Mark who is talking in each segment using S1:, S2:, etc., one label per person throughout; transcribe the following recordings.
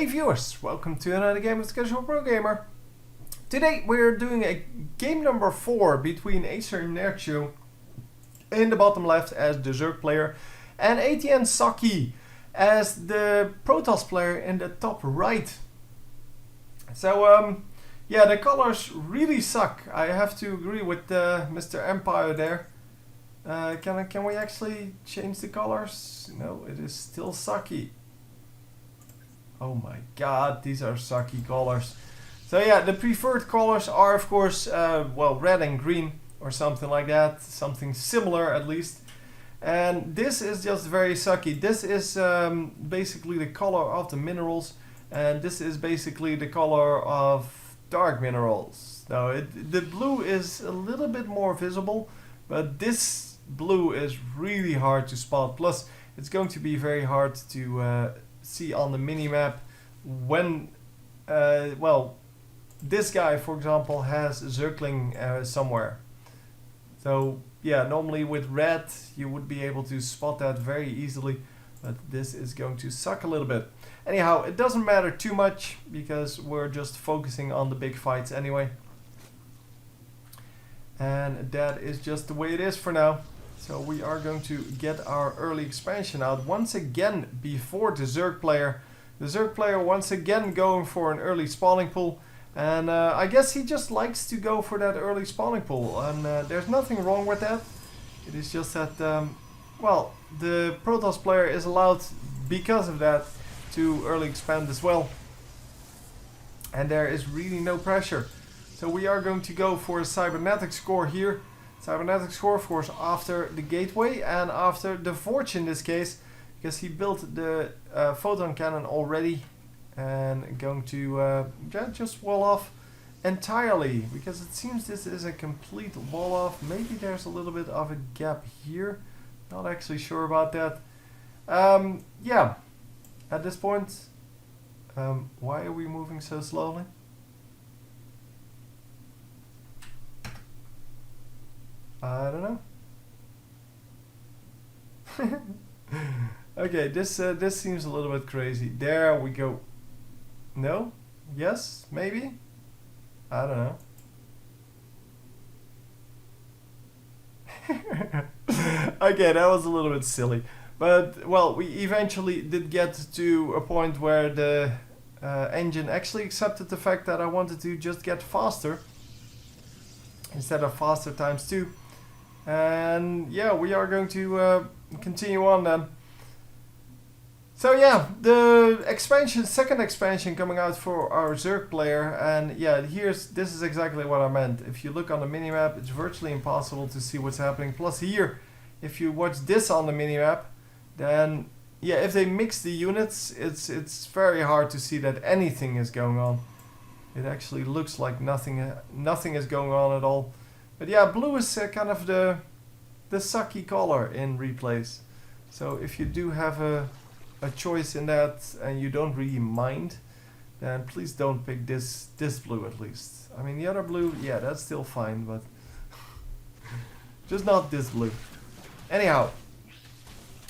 S1: Hey viewers, welcome to another game of Casual Pro Gamer. Today we're doing a game number 4 between Acer and Nerchio in the bottom left as the Zerg player and aTn Socke as the Protoss player in the top right. So yeah, the colors really suck. I have to agree with Mr. Empire there. Can we actually change the colors? No, it is still Socke. Oh my god, these are sucky colors. So yeah, the preferred colors are of course, well, red and green or something like that. Something similar at least. And this is just very sucky. This is basically the color of the minerals. And this is basically the color of dark minerals. Now, the blue is a little bit more visible. But this blue is really hard to spot. Plus, it's going to be very hard to see on the minimap when, well, this guy, for example, has a Zergling somewhere. So, yeah, normally with red you would be able to spot that very easily, but this is going to suck a little bit. Anyhow, it doesn't matter too much because we're just focusing on the big fights anyway. And that is just the way it is for now. So we are going to get our early expansion out once again before the Zerg player. The Zerg player once again going for an early spawning pool. And I guess he just likes to go for that early spawning pool. And there's nothing wrong with that. It is just that, well, the Protoss player is allowed, because of that, to early expand as well. And there is really no pressure. So we are going to go for a cybernetic score here. Cybernetic score, of course, after the gateway and after the forge in this case, because he built the photon cannon already and going to just wall off entirely, because it seems this is a complete wall off. Maybe there's a little bit of a gap here, not actually sure about that. Yeah, at this point, why are we moving so slowly? I don't know. Okay, this seems a little bit crazy. There we go. No? Yes? Maybe? I don't know. Okay, that was a little bit silly. But, well, we eventually did get to a point where the engine actually accepted the fact that I wanted to just get faster instead of faster times 2. And yeah, we are going to continue on then. So yeah, the expansion, second expansion coming out for our Zerg player, and yeah, this is exactly what I meant. If you look on the minimap, it's virtually impossible to see what's happening. Plus here, if you watch this on the minimap, then yeah, if they mix the units, it's very hard to see that anything is going on. It actually looks like nothing is going on at all. But yeah, blue is kind of the sucky color in replays. So if you do have a choice in that and you don't really mind, then please don't pick this blue at least. I mean, the other blue, yeah, that's still fine, but just not this blue. Anyhow,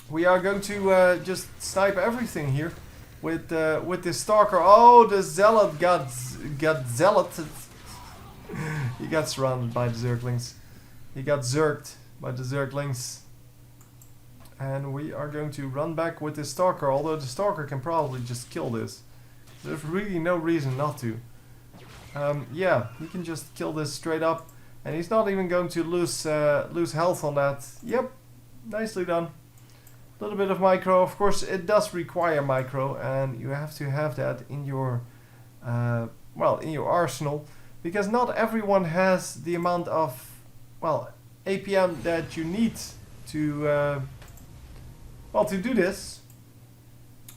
S1: we are going to just snipe everything here with this stalker. Oh, the zealot got zealoted. He got surrounded by the Zerglings. He got zerged by the Zerglings. And we are going to run back with the Stalker, although the Stalker can probably just kill this. There's really no reason not to. Yeah, he can just kill this straight up. And he's not even going to lose health on that. Yep, nicely done. A little bit of micro. Of course, it does require micro. And you have to have that in your, well, in your arsenal. Because not everyone has the amount of, well, APM that you need to, well, to do this.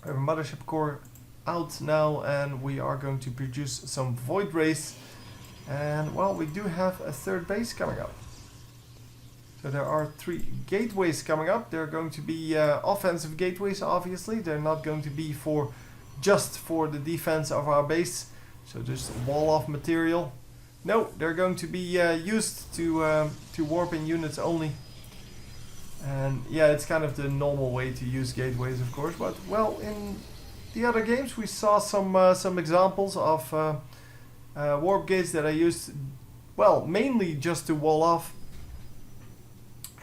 S1: We have a mothership core out now, and we are going to produce some void rays. And, well, we do have a third base coming up. So there are 3 gateways coming up. They're going to be offensive gateways, obviously. They're not going to be just for the defense of our base. So just wall-off material. No, they're going to be used to warp in units only. And yeah, it's kind of the normal way to use gateways, of course. But well, in the other games, we saw some examples of warp gates that I used, well, mainly just to wall off.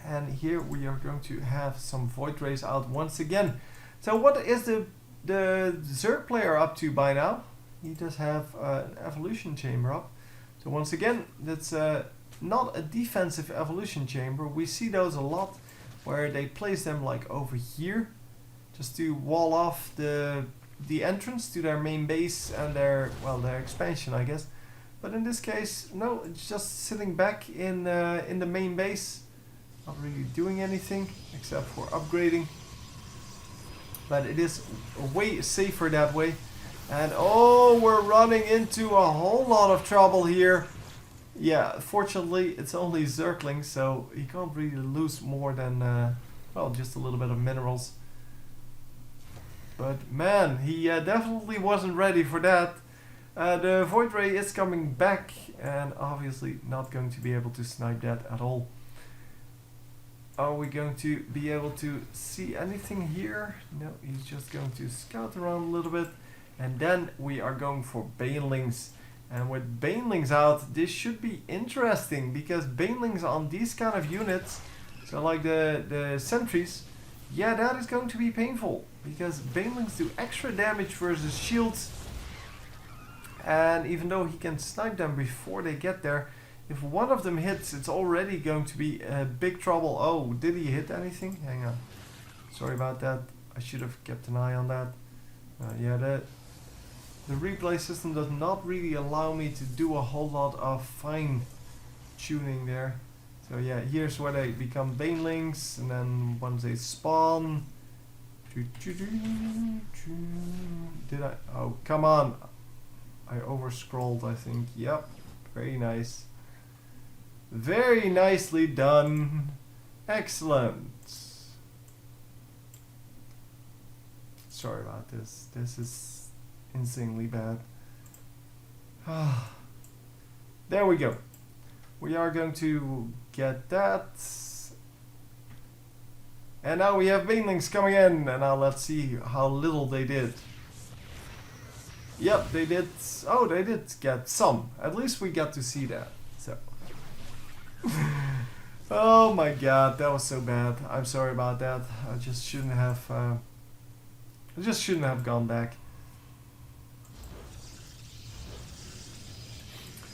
S1: And here we are going to have some void rays out once again. So what is the Zerg player up to by now? He does have an evolution chamber up. So once again, that's not a defensive evolution chamber. We see those a lot where they place them like over here, just to wall off the entrance to their main base and their expansion, I guess. But in this case, no, it's just sitting back in the main base, not really doing anything except for upgrading. But it is way safer that way. And oh, we're running into a whole lot of trouble here. Yeah, fortunately it's only Zerglings, so he can't really lose more than, well, just a little bit of minerals. But man, he definitely wasn't ready for that. The Void Ray is coming back and obviously not going to be able to snipe that at all. Are we going to be able to see anything here? No, he's just going to scout around a little bit. And then we are going for Banelings. And with Banelings out, this should be interesting, because Banelings on these kind of units, so like the sentries, yeah, that is going to be painful, because Banelings do extra damage versus shields. And even though he can snipe them before they get there, if one of them hits, it's already going to be big trouble. Oh, did he hit anything? Hang on. Sorry about that. I should have kept an eye on that. Yeah, the replay system does not really allow me to do a whole lot of fine tuning there. So yeah, here's where they become Banelings, and then once they spawn... Did I? Oh, come on. I over-scrolled, I think. Yep, very nice. Very nicely done. Excellent. Sorry about this. This is insanely bad. There we go. We are going to get that. And now we have Banelings coming in. And now let's see how little they did. Yep, they did. Oh, they did get some. At least we got to see that. So. Oh my god, that was so bad. I'm sorry about that. I just shouldn't have. I just shouldn't have gone back.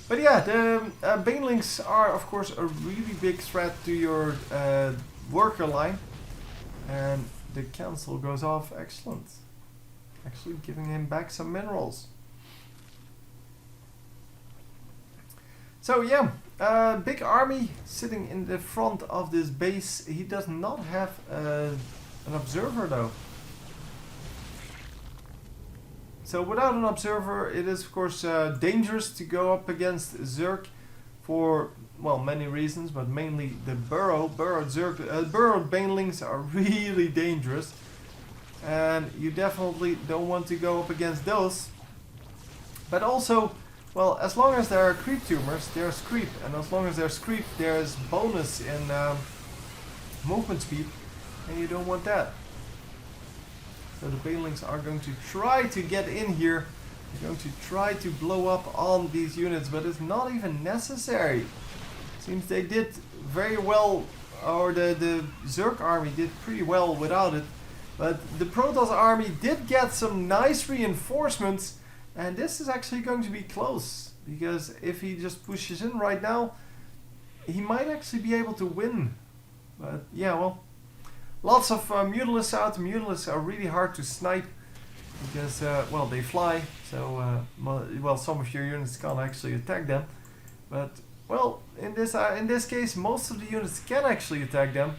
S1: But yeah, the Banelings are of course a really big threat to your worker line, and the cancel goes off. Excellent. Actually giving him back some minerals. So yeah, big army sitting in the front of this base. He does not have an observer though. So without an observer, it is of course dangerous to go up against Zerg for, well, many reasons, but mainly the burrowed Banelings are really dangerous. And you definitely don't want to go up against those. But also, well, as long as there are creep tumors, there's creep. And as long as there's creep, there's bonus in movement speed. And you don't want that. So the Banelings are going to try to get in here. They're going to try to blow up on these units, but it's not even necessary. Seems they did very well, or the Zerg army did pretty well without it. But the Protoss army did get some nice reinforcements, and this is actually going to be close, because if he just pushes in right now, he might actually be able to win. But yeah, well, lots of Mutalisks out. Mutalisks are really hard to snipe, because, well, they fly, so, well, some of your units can't actually attack them. But, well, in this case, most of the units can actually attack them.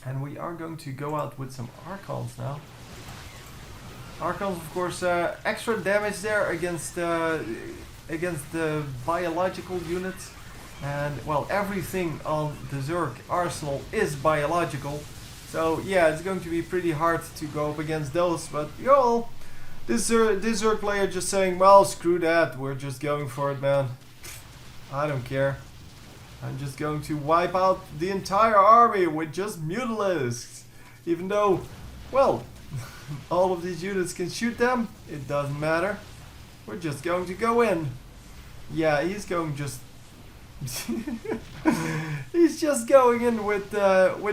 S1: And we are going to go out with some Archons now. Archons, of course, extra damage there against the biological units. And, well, everything on the Zerg arsenal is biological. So, yeah, it's going to be pretty hard to go up against those. But, yo, this Zerg player just saying, well, screw that. We're just going for it, man. I don't care. I'm just going to wipe out the entire army with just Mutalisks. Even though, well, All of these units can shoot them. It doesn't matter. We're just going to go in. Yeah, he's going just... he's just going in with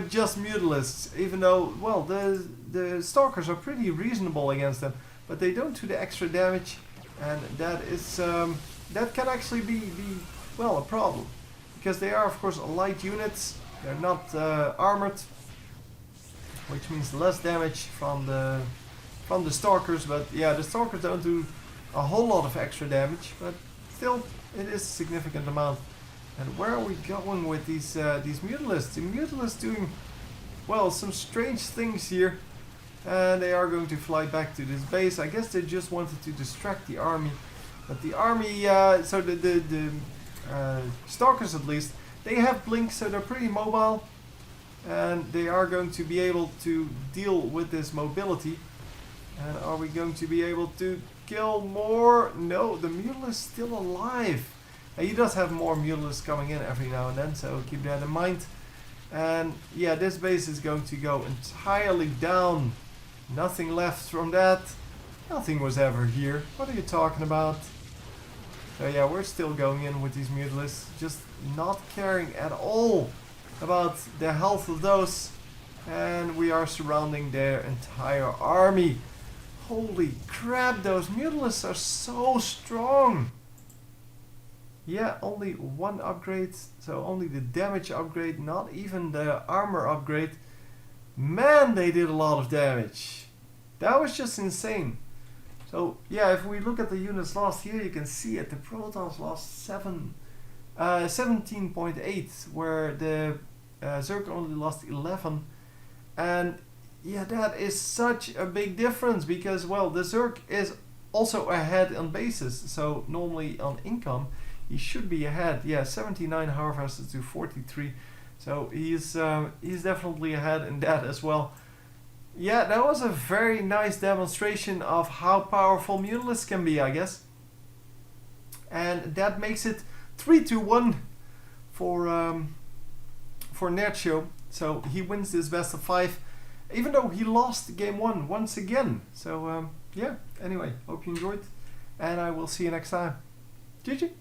S1: just Mutalisks. Even though, well, the Stalkers are pretty reasonable against them. But they don't do the extra damage. And that is... that can actually be, well, a problem. Because they are, of course, light units. They're not armored. Which means less damage from the Stalkers. But yeah, the Stalkers don't do a whole lot of extra damage. But still, it is a significant amount. And where are we going with these Mutalisks? The Mutalisks doing, well, some strange things here. And they are going to fly back to this base. I guess they just wanted to distract the army. But the army, so the Stalkers at least, they have blinks, so they're pretty mobile. And they are going to be able to deal with this mobility. And are we going to be able to kill more? No, the Mutalisk is still alive. He does have more Mutalisks coming in every now and then, so keep that in mind. And yeah, this base is going to go entirely down. Nothing left from that. Nothing was ever here. What are you talking about? So yeah, we're still going in with these Mutalisks, just not caring at all about the health of those. And we are surrounding their entire army. Holy crap, those Mutalisks are so strong. Yeah, only one upgrade, so only the damage upgrade, not even the armor upgrade. Man, they did a lot of damage. That was just insane. So yeah, if we look at the units lost here, you can see it. The Protoss lost 17.8, where the Zerg only lost 11. And yeah, that is such a big difference because, well, the Zerg is also ahead on bases. So normally on income, he should be ahead. Yeah, 79 harvests to 43. So he's definitely ahead in that as well. Yeah, that was a very nice demonstration of how powerful Mutalisks can be, I guess. And that makes it 3-1 for Nerchio. So he wins this best of 5, even though he lost game 1 once again. So yeah, anyway, hope you enjoyed, and I will see you next time. GG.